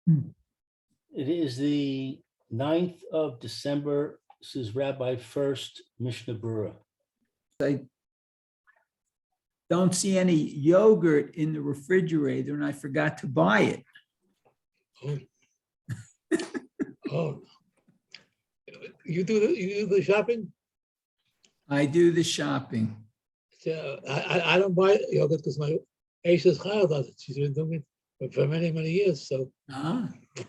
It is the 9th of December. This is Rabbi Furst, Mishna Berura. I don't see any yogurt in the refrigerator and I forgot to buy it. Oh, you do the shopping? I do the shopping. I don't buy yogurt because my Aisha's child does it. She's been doing it for many, many years. So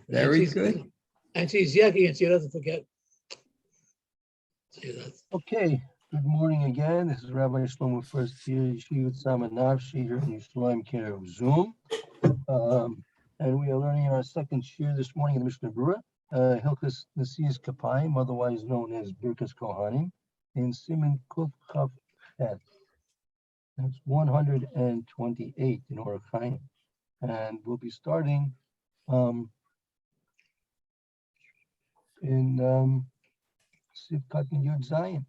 Very good. And she's yucky and she doesn't forget. Okay, good morning again. This is Rabbi Shlomo Furst here, Yeshivat Samanavshi here in Yerushalayim, care of Zoom. And we are learning our second shir this morning in the Mishnah Berura, Hilchos Nesias Kapayim, otherwise known as Birkas Kohanim, in Siman Kuf Chaf Het. That's 128 in Orach Chaim. And we'll be starting in Sivkat and Yud Zayin.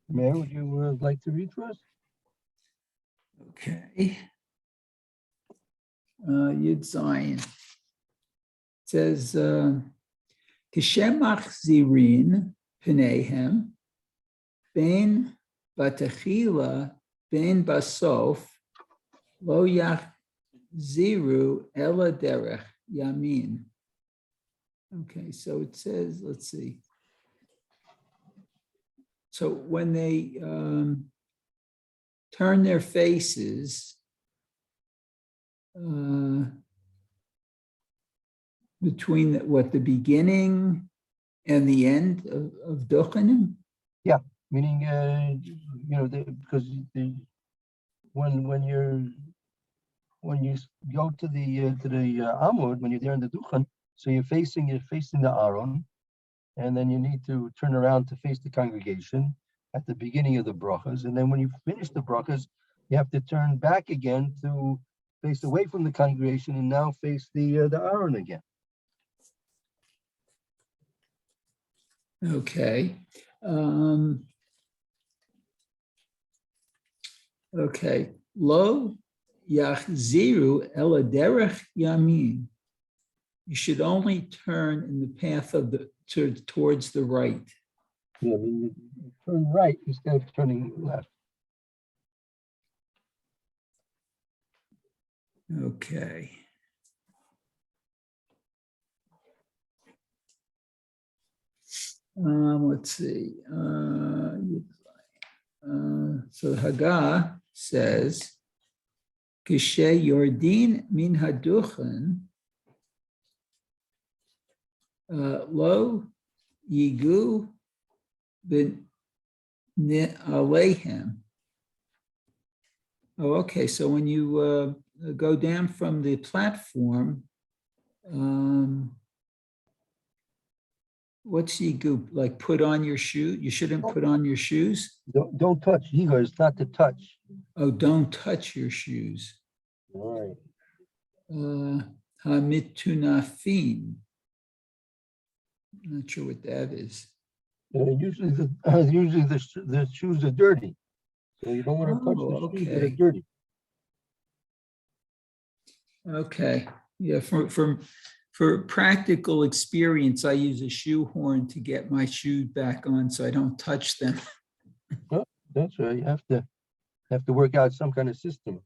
Mayor, would you like to read for us? Okay. Yud Zayin. It says, Kishem machzirin pneihem ben batachila ben basof lo yachziru ela derech yamin. Okay, so it says, let's see. So when they turn their faces between the beginning and the end of Duhening? Yeah, meaning because when you go to the Amud, when you're there in the Duchen, so you're facing the Aron, and then you need to turn around to face the congregation at the beginning of the brachas, and then when you finish the brachas, you have to turn back again to face away from the congregation and now face the Aron again. Okay. Okay. Lo yachziru ela derech yamin. You should only turn in the path of towards the right. Yeah, I mean, you turn right instead of turning left. Okay. Let's see. So Haggah says, Kishe Yordin min haduchen lo yigu ben alehem. Oh, okay. So when you go down from the platform, what's yigu? Like put on your shoe? You shouldn't put on your shoes? Don't touch. Yigur is not to touch. Oh, don't touch your shoes. All right. Hamitunafin. I'm not sure what that is. Usually the shoes are dirty. So you don't want to touch the shoes that are dirty. Okay. Yeah, for practical experience, I use a shoehorn to get my shoes back on so I don't touch them. Oh, that's right. You have to work out some kind of system.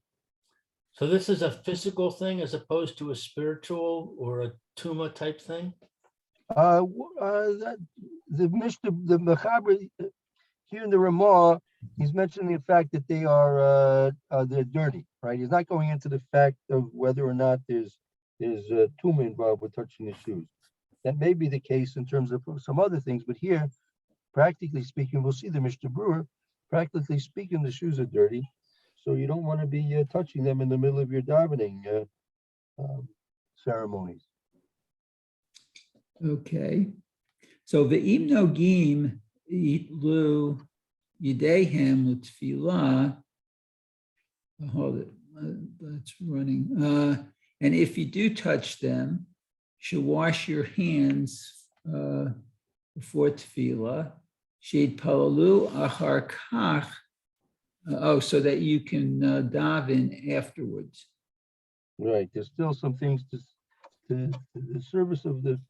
So this is a physical thing as opposed to a spiritual or a tuma type thing? The Mechaber here in the Ramah, he's mentioning the fact that they're dirty, right? He's not going into the fact of whether or not there's tumah involved with touching the shoes. That may be the case in terms of some other things, but here, practically speaking, we'll see the Mishnah Berura. Practically speaking, the shoes are dirty, so you don't want to be touching them in the middle of your davening ceremonies. Okay, so ve'im nogim itlu yidehem l'tfilah. Hold it, that's running. And if you do touch them, you should wash your hands before tefillah. She'id palalu achar kach Oh, so that you can daven afterwards. Right, there's still some things the service of the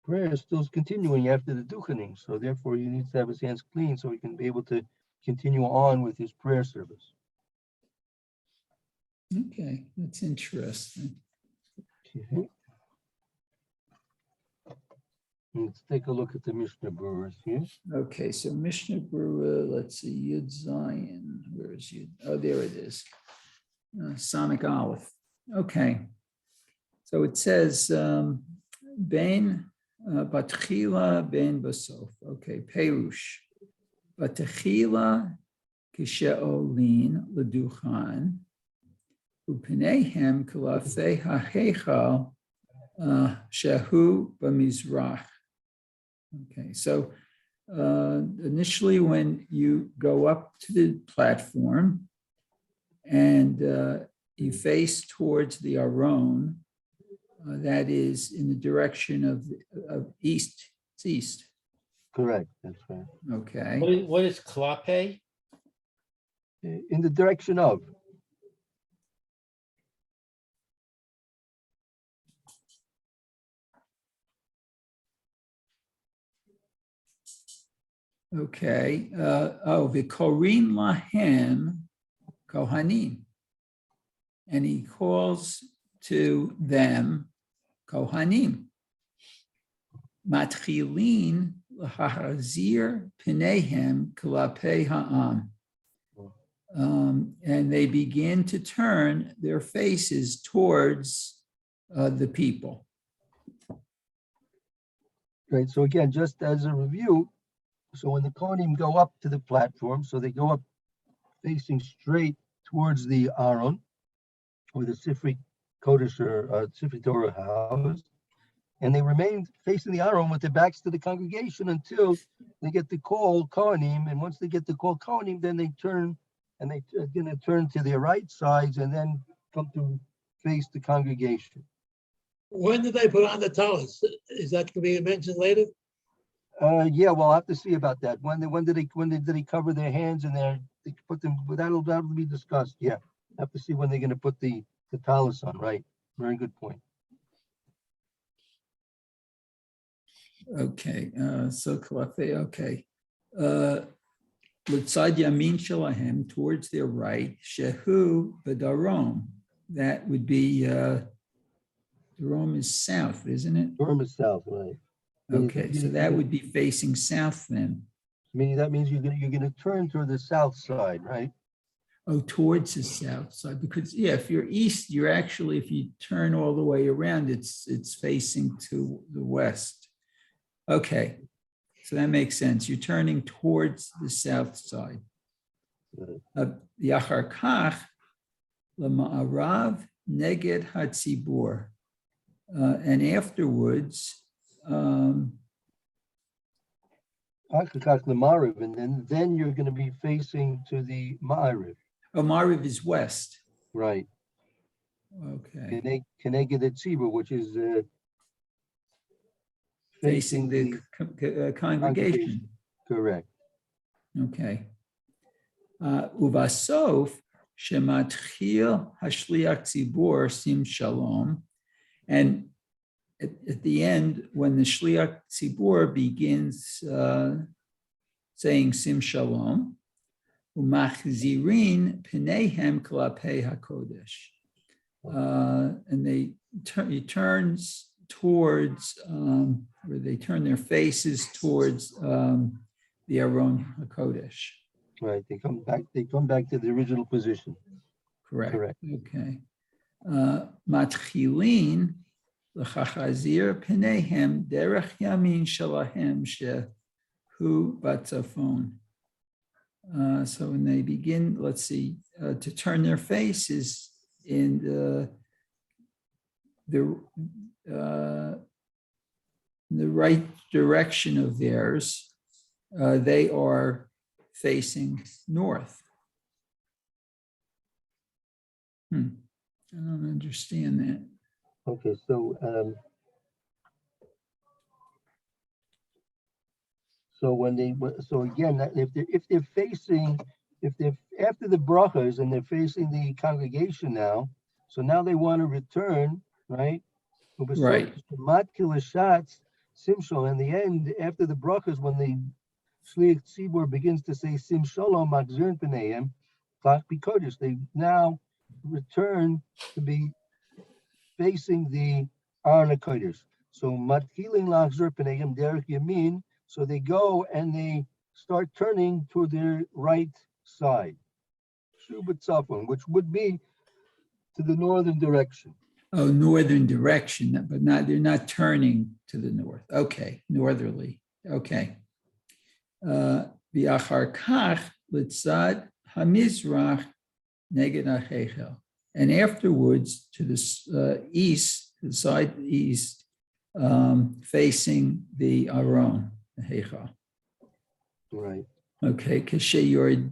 prayer is still continuing after the Duhening, so therefore he needs to have his hands clean so he can be able to continue on with his prayer service. Okay, that's interesting. Okay. Let's take a look at the Mishnah Berura here. Okay, so Mishnah Berura, let's see, Yud Zion, where is Yud? Oh, there it is. Sonic Aleph. Okay, so it says Ben Batchila Ben Basof. Okay, Perush. Batchila Kisheolin Leduchan Upenehem Kalafei Hahechal Shehu Bamizrach. Okay, so initially when you go up to the platform and you face towards the Aron, that is in the direction of east. It's east. Correct, that's right. Okay. What is klape? In the direction of. Okay. V'korim lahem kohanim. And he calls to them kohanim. Matchilin lahazir pinehem kalapei ha'am. And they begin to turn their faces towards the people. Right, so again, just as a review, so when the Kohanim go up to the platform, so they go up facing straight towards the Aron, or the Sifri Kodesh or Sifri Torah house, and they remain facing the Aron with their backs to the congregation until they get the call Kohanim, and once they get the call Kohanim, then they turn, and they're going to turn to their right sides and then come to face the congregation. When did they put on the talents? Is that to be mentioned later? Yeah, well, I'll have to see about that. When did they cover their hands and they put them? That'll be discussed. Yeah, I have to see when they're going to put the talus on. Right, very good point. Okay, so Kalafe, okay. L'tzad yamin shalahem, towards their right, shehu b'darom. That would be, Darom is south, isn't it? Darom is south, right? Okay, so that would be facing south then. Meaning that means you're gonna turn toward the south side, right? Oh, towards the south side, because yeah, if you're east, you're actually, if you turn all the way around, it's facing to the west. Okay, so that makes sense. You're turning towards the south side. Yachar kach lema'arav neged hatzibur, and afterwards. And then you're going to be facing to the Ma'ariv. Oh, Ma'ariv is west. Right. Okay. Keneged Tzibur, which is facing the congregation. Correct. Okay. Uvasof shematchil hashliach tzibur sim shalom, and at the end, when the Shliach Tzibur begins saying Sim Shalom, Umachzirin Pinehem Klapei HaKodesh. And he turns towards, where they turn their faces towards the Aron HaKodesh. Right, they come back to the original position. Correct. Okay. Matchilin L'chachazir Pinehem Derech Yamin Shalahem Shehu Batzafon. So when they begin, let's see, to turn their faces in the right direction of theirs, they are facing north. I don't understand that. Okay, so again, if they're facing if they're after the brachas and they're facing the congregation now, so now they want to return, right? Right. Matkila shots, Simshol. In the end, after the brachas, when the Shliach Tzibur begins to say Sim Shalom Machzir Pneim, Klach Bikodesh, they now return to be facing the Aron HaKodesh. So Matkilin Lachzir Pneim Derek Yamin. So they go and they start turning to their right side, Shubat Tzafon, which would be to the northern direction. Oh, northern direction, but not, they're not turning to the north. Okay, northerly. Okay. V'achar kach litzad hamizrach neged ha'chechel. And afterwards, to the east, the side east, facing the Aron, the Heichal. Right. Okay, kasheyordim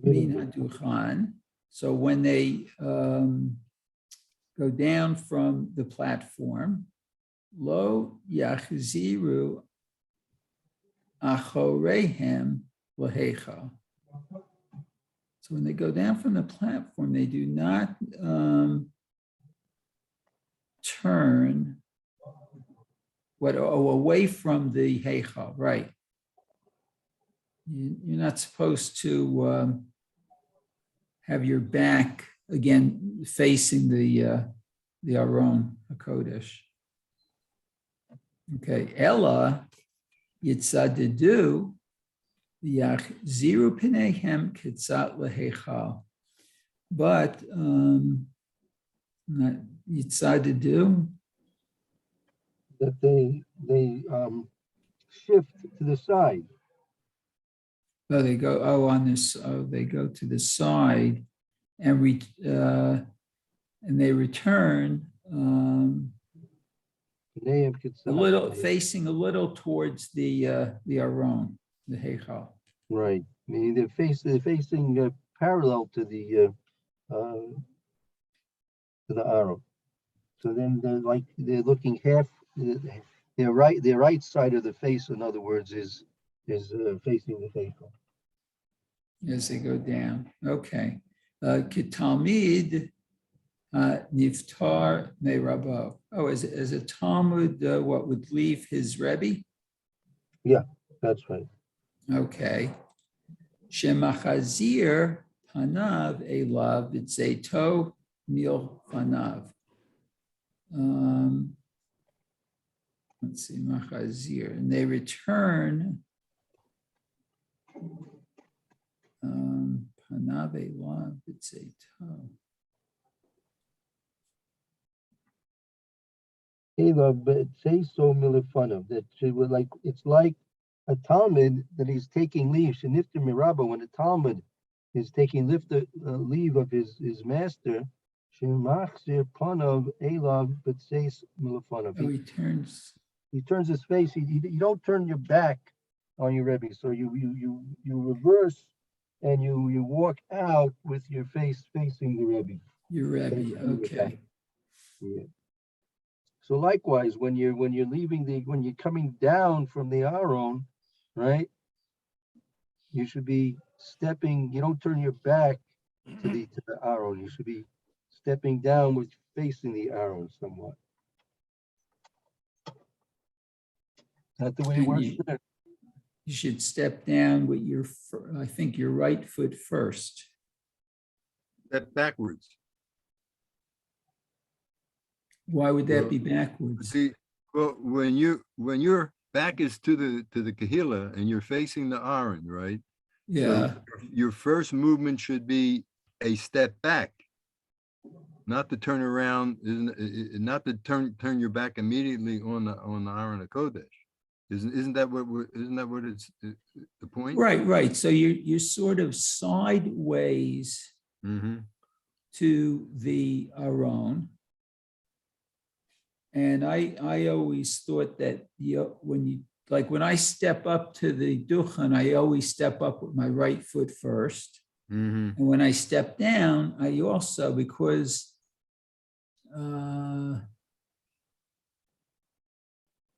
min haduchan. So when they go down from the platform, lo yachziru achorehem laheichal. So when they go down from the platform, they do not turn away from the heichal, right? You're not supposed to have your back again facing the Aron HaKodesh. Okay, Ella yitzadidu ziru pinehem kitzat lehechal. But not yitzadidu. That they shift to the side. Oh, they go, on this, they go to the side and they return a little, facing a little towards the Aron, the Heichal. Right. Meaning they're facing parallel to the Aron. So then they're looking half. Their right side of the face, in other words, is facing the Heichal. As they go down. Okay. Kitalmid niftar me'rabo. Oh, as a Talmud, what would leave his Rebbe? Yeah, that's right. Okay. Shemachazir panav elav b'tzeito mil panav. Let's see, machazir, and they return. Panav elav b'tzeito. But say so milifanav, that she would like, it's like a Talmud that he's taking leave. Shenifter mirabba, when a Talmud is taking leave of his master, shemachzir panav elav but says milifanav. Oh, He turns his face. You don't turn your back on your Rebbe, so you reverse and you walk out with your face facing the Rebbe. Your Rebbe, okay. Yeah. So likewise, when you're coming down from the Aron, right? You should be stepping. You don't turn your back to the Aron. You should be stepping down with facing the Aron somewhat. That's the way it works there. You should step down with I think your right foot first. Step backwards. Why would that be backwards? See, well, when your back is to the Kahila and you're facing the Aron, right? Yeah. So your first movement should be a step back, not to turn around, not to turn your back immediately on the Aron HaKodesh. Isn't that what it's the point? Right. So you're sort of sideways to the Aron. And I always thought that when I step up to the Duhening, I always step up with my right foot first. And when I step down, I also, because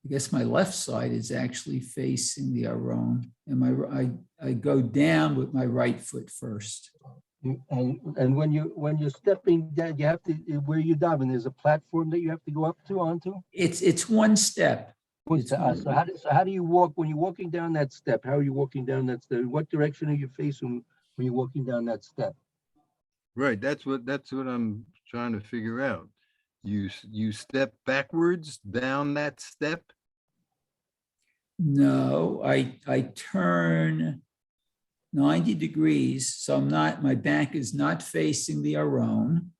I guess my left side is actually facing the Aron, and I go down with my right foot first. And when you're stepping down, you have to, where you diving, there's a platform that you have to go up to onto? It's one step. It's So how do you walk, when you're walking down that step, how are you walking down that step? What direction are you facing when you're walking down that step? Right, that's what I'm trying to figure out. You step backwards down that step? No, I turn 90 degrees, so my back is not facing the Aron.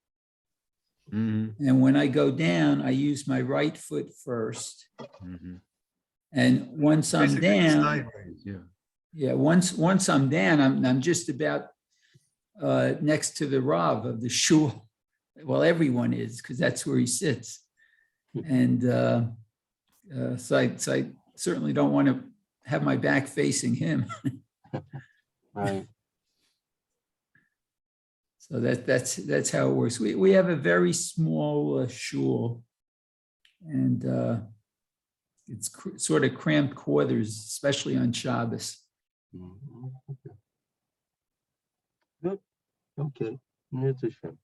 Mhm, And when I go down, I use my right foot first. mhm. And once I'm Basically down, sideways, yeah. once I'm down, I'm just about next to the Rav of the shul. Well, everyone is, because that's where he sits. And so I certainly don't want to have my back facing him. Right. So that's how it works. We have a very small shul, and it's sort of cramped quarters, especially on Shabbos. Mhm. Good. Okay. That's a shame.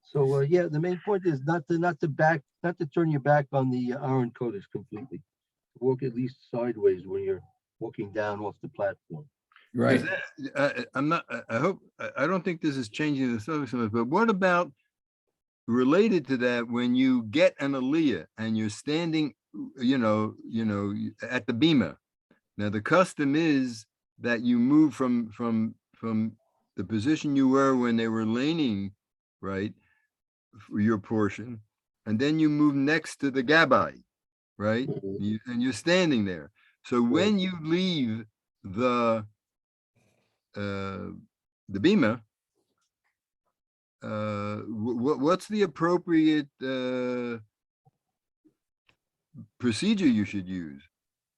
So yeah, the main point is not to turn your back on the Aron Kodesh completely. Walk at least sideways when you're walking down off the platform. Right. Is that- I'm not, I don't think this is changing the subject, so much, but what about related to that, when you get an aliyah and you're standing, at the bima? Now, the custom is that you move from the position you were when they were laning, right, for your portion, and then you move next to the gabbai, right? Mhm. And you're standing there. So when you leave the bima, what's the appropriate procedure you should use?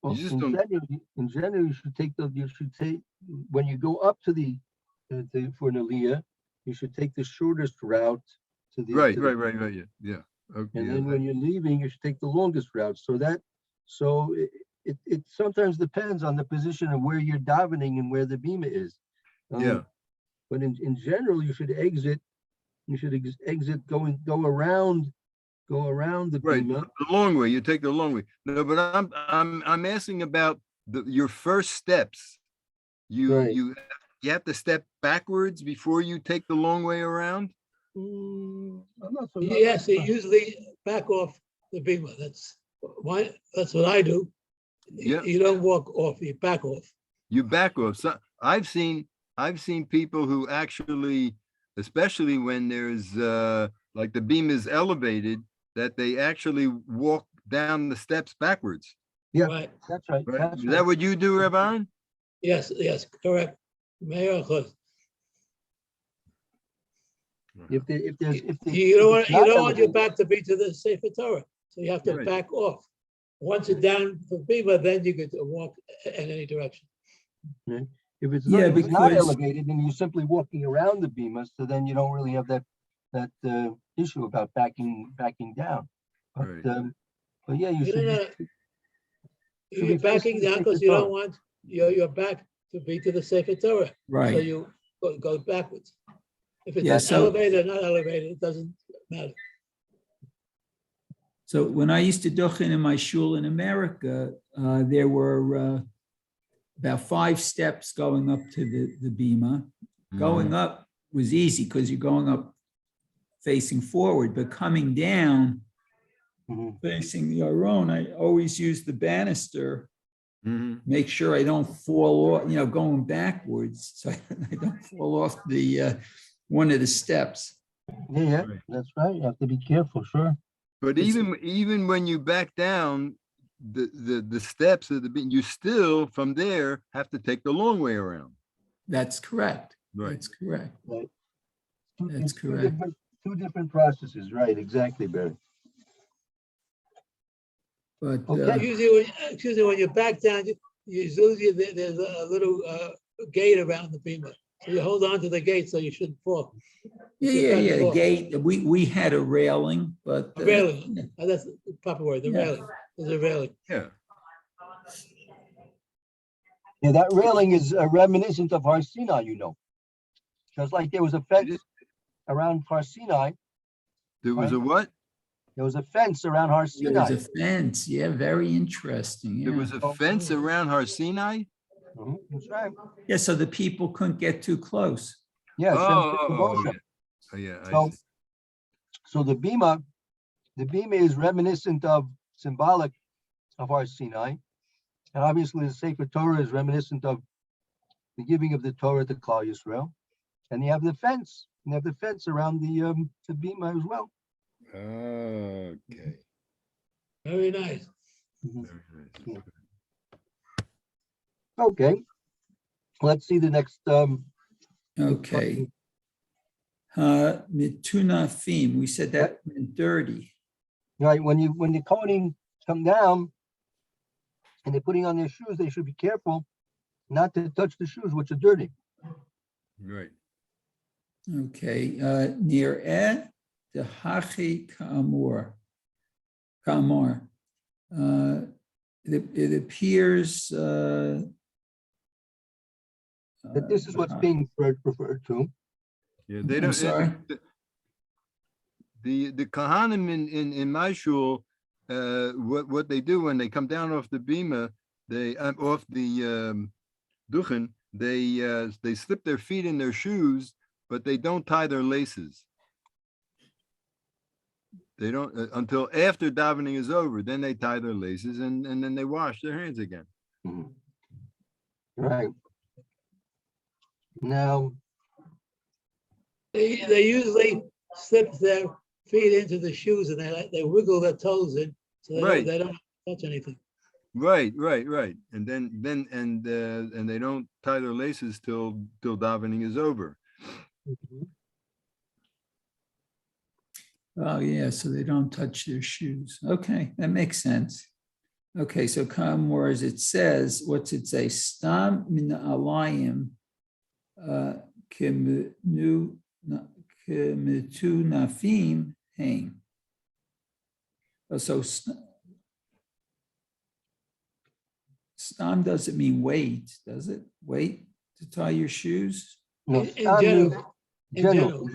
Well, You just in don't. general, you should take when you go up to for an aliyah, you should take the shortest route to the Right, to the- yeah. Okay, And yeah, then when you're leaving, you should take the longest route. So it sometimes depends on the position of where you're davening and where the bima is. yeah. But in general, you should exit. You should exit, go around the Right, bima. the long way. You take the long way. No, but I'm asking about your first steps. Right. You have to step backwards before you take the long way around. I'm not so. Yes, you usually back off the bima. That's what I do. Yeah. You don't walk off, you back off. You back off. So I've seen people who actually, especially when there's like the beam is elevated, that they actually walk down the steps backwards. Yeah, Right. that's right. Right? That's Is that what you do, Reb Aaron? Yes, correct. Mayor, If you don't it's not want your elevated, back to be to the Sefer Torah, so you have to Right. back off. Once you're down for bima, then you get to walk in any direction. if it's Yeah, not, if it's not because- elevated, then you're simply walking around the bima, so then you don't really have that issue about backing down. But Right. but yeah, you You should know, should you're be backing facing the down because Sefer you don't Torah. want your back to be to the Sefer Torah. So Right. you go backwards. If it's Yeah, so- elevated or not elevated, it doesn't matter. So when I used to duchen in my shul in America, there were about 5 steps going up to the bima. Going up was easy because you're going up facing forward, but coming down Mhm. facing the Aron, I always use the banister, Mhm. make sure I don't fall off, going backwards, so I don't fall off the one of the steps. Yeah, Right. that's right. You have to be careful, sure. But even when you back down the steps of the beam, you still from there have to take the long way around. That's correct. Right. That's correct. Right. That's It's correct. two different processes, right? Exactly, Barry. But Okay. Usually when you back down, usually there's a little gate around the bima. So you hold on to the gate so you shouldn't fall. yeah, the gate, we had a railing, but A railing. That's the proper word, the Yeah. railing. There's a railing. Yeah. Yeah, that railing is reminiscent of Har Sinai, you know. Just like there was a fence around Har Sinai, There was a what? there was a fence around Har There's Sinai. a fence. Yeah, very interesting. There Yeah. was a fence around Har Sinai? That's right. Yeah, so the people couldn't get too close. Yeah, Oh, Hashem said to oh, Moshe. yeah. Oh, yeah, I So, see. so the bima is reminiscent of, symbolic of Har Sinai. And obviously the sacred Torah is reminiscent of the giving of the Torah to Klal Yisrael. And you have the fence. You have the fence around the bima as well. Okay. Very nice. Very nice. Okay. Let's see the next Okay. Mitunafim, we said that meant dirty. right. When the Kohen come down and they're putting on their shoes, they should be careful not to touch the shoes, which are dirty. Right. Okay, near the hachi kamor. Kamor. It appears That this is what's being referred to. Yeah, they I'm don't. sorry? The Kohanim in my shul, what they do when they come down off the bima, they off the duchen, they slip their feet in their shoes, but they don't tie their laces. They don't until after davening is over. Then they tie their laces and then they wash their hands again. Right. Now, They usually slip their feet into the shoes and they wiggle their toes in so Right. they don't touch anything. Right. And then they don't tie their laces till davening is over. Oh, yeah, so they don't touch their shoes. Okay, that makes sense. Okay, so kamor, as it says, what's it say? Stam min alayim kemitu nafim hain. So stam doesn't mean wait, does it? Wait to tie your shoes? no, In stam means general,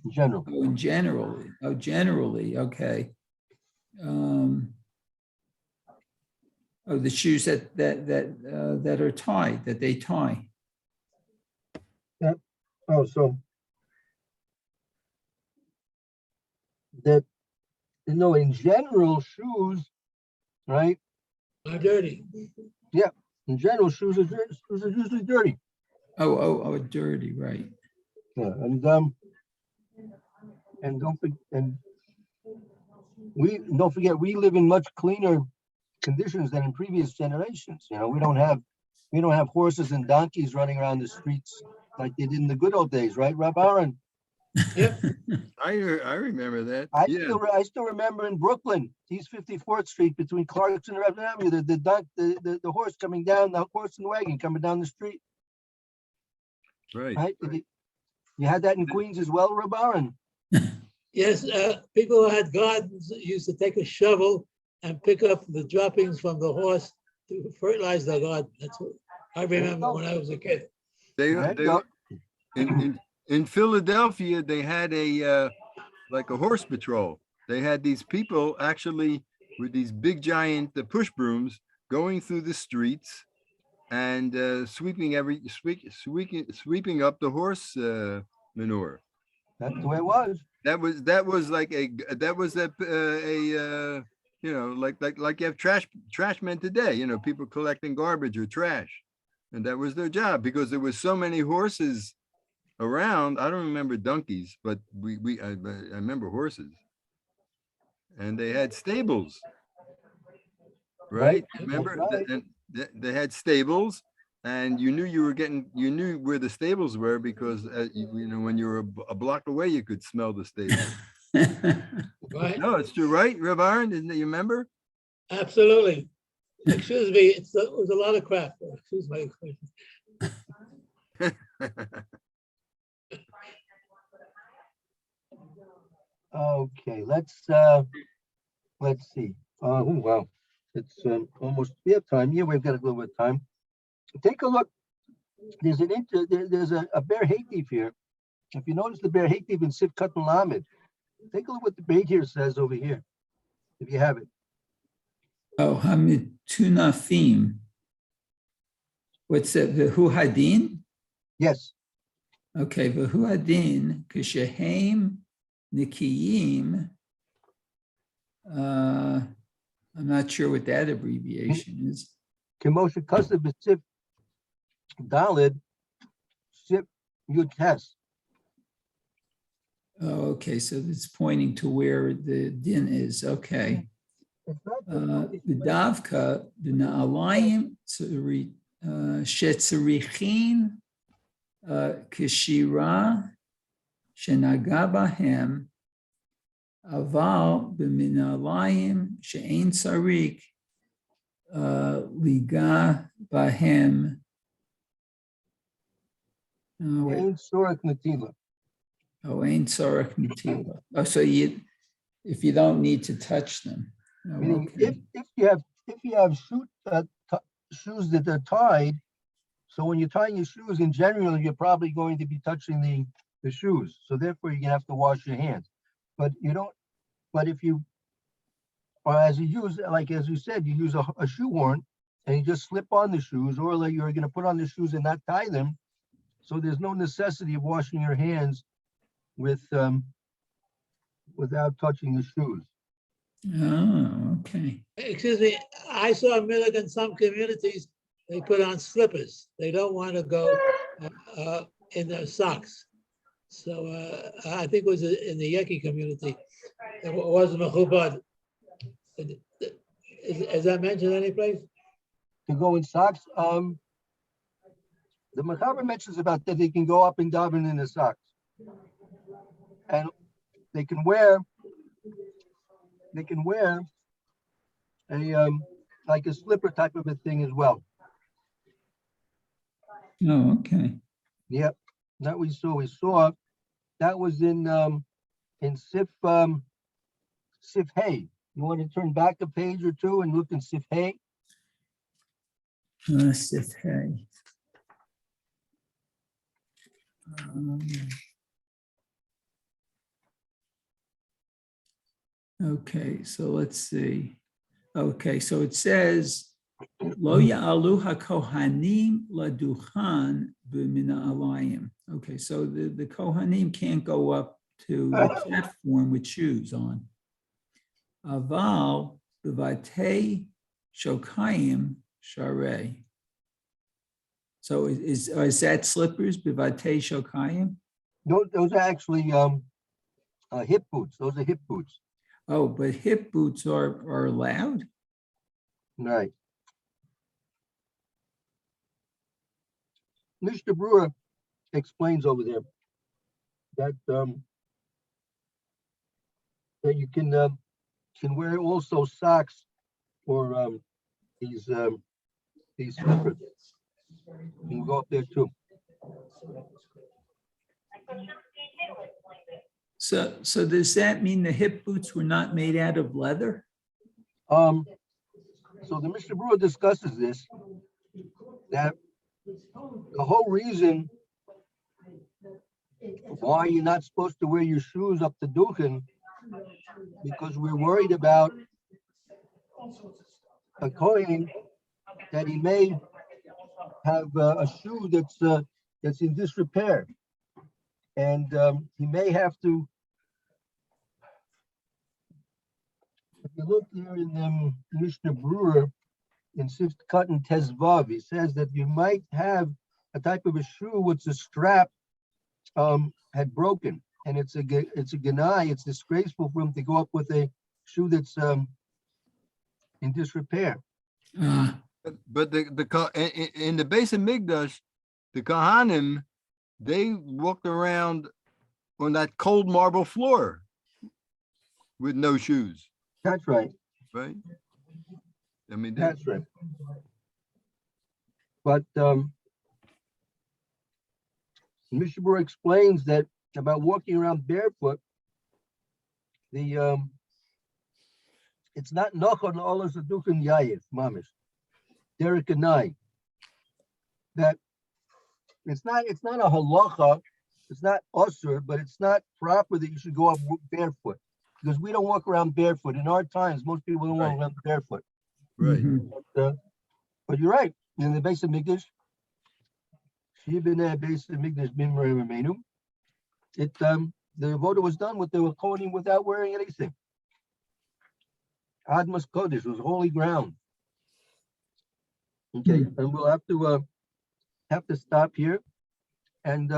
in general. Oh, in generally. Oh, generally, okay. Oh, the shoes that are tied, that they tie. Oh, so that, no, in general, shoes, right? are dirty. In general, shoes are usually dirty. Oh, dirty, right. Yeah, and don't forget, we live in much cleaner conditions than in previous generations. You know, we don't have horses and donkeys running around the streets like they did in the good old days, right, Rob Aaron? Yep. I remember that. I Yeah. still remember in Brooklyn, East 54th Street between Clarkson and Redmond Avenue, the horse coming down, the horse and wagon coming down the street, Right. right? You had that in Queens as well, Rob Aaron? Yes, people who had gardens used to take a shovel and pick up the droppings from the horse to fertilize their garden. That's what I remember when I was a kid. They Right, go. in Philadelphia, they had a like a horse patrol. They had these people actually with these big giant push brooms going through the streets and sweeping up the horse manure. That's the way it was. That was like a you know, like you have trash men today, you know, people collecting garbage or trash. And that was their job because there was so many horses around. I don't remember donkeys, but I remember horses. And they had stables. Right? Remember? Right. And they had stables. And you knew where the stables were because you know, when you were a block away, you could smell the stables. Right? No, it's true, right, Rev Aaron? Didn't you remember? Absolutely. Excuse me, it was a lot of crap. Excuse my expression. Okay, let's see. Oh wow, it's almost, we have time. Yeah, we've got a little bit of time. take a look. There's a Ber Hativ here. If you notice the Ber Hativ in Sif Katan Lamed, take a look what the Beit here says over here, if you have it. Oh, Hamitunafim. What's that? V'hu hadin? Yes, Okay, v'hu hadin, kishehem nikiyim. I'm not sure what that abbreviation is. Kemoshe Kasav B'Sif Dalid Sif Yud Tes. Oh, okay, so it's pointing to where the din is. Okay. The davka, the na'alayim, shetzarichin, kishira, shenaga bahem, aval b'minalayim, she'ein sarik, liga bahem. Oh, wait. Ein Sorak Natila. Oh, ain't sorek matila. Oh, so if you don't need to touch them. Oh, Meaning, okay. if you have shoes that are tied, so when you're tying your shoes in general, you're probably going to be touching the shoes. So therefore, you're gonna have to wash your hands. But you don't. But if you, or as you use, like as you said, you use a shoehorn and you just slip on the shoes, or like you're gonna put on the shoes and not tie them. So there's no necessity of washing your hands with without touching the shoes. Oh, okay. Excuse me, I saw in some communities, they put on slippers. They don't want to go in their socks. So I think it was in the Yeki community. It wasn't Mechubad. Is that mentioned any place? To go in socks, the Machaber mentions about that they can go up and daven in the socks, and they can wear a like a slipper type of a thing as well. Oh, okay. Yep, that we saw that was in Sif Sif Hay. You want to turn back a page or two and look in Sif Hay? Sif Hay. Okay, so let's see. Okay, so it says, Lo ya'alu ha-kohanim laduchan b'mina alayim. Okay, so the Kohanim can't go up to the platform with shoes on. Aval b'vatei shokayim sharei. So is that slippers, b'vatei shokayim? Those are actually hip boots. Those are hip boots. Oh, but hip boots are allowed? Right. Mr. Berura explains over there that that you can wear also socks or these slippers. You can go up there too. So does that mean the hip boots were not made out of leather? So the Mr. Berura discusses this, that the whole reason why you're not supposed to wear your shoes up to Duhening, because we're worried about a Kohen that he may have a shoe that's in disrepair, and he may have to. If you look here in Mishna Berura, in Sif Katan Tezvav, he says that you might have a type of a shoe which the strap had broken, and it's a ganai. It's disgraceful for him to go up with a shoe that's in disrepair. But in the base of Migdash, the Kohanim, they walked around on that cold marble floor with no shoes. That's right. Right? I mean, That's right. But Mishna Berura explains that about walking around barefoot, it's not nachon olas adukin yayif mamish. Derek and I. that it's not a halacha, it's not usur, but it's not proper that you should go up barefoot. Because we don't walk around barefoot. In our times, most people don't walk Right. around barefoot. Right. Mhm. But you're right. In the base of Mikdash, base of Mikdash Mimra Remenu, the voter was done with the Kohen without wearing anything. Admas Kodesh was holy ground. Okay, and we'll have to stop here and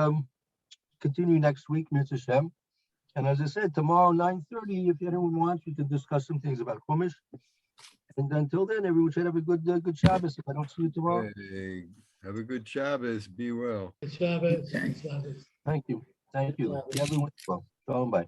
continue next week, Mr. Shem. And as I said, tomorrow 9:30, if anyone wants, we can discuss some things about Chumash. And until then, everyone should have a good Shabbos. If I don't see you tomorrow, Hey, have a good Shabbos. Be well. Shabbos, Okay. Shabbos. thank you. Thank you. Shabbos. Everyone, well, bye.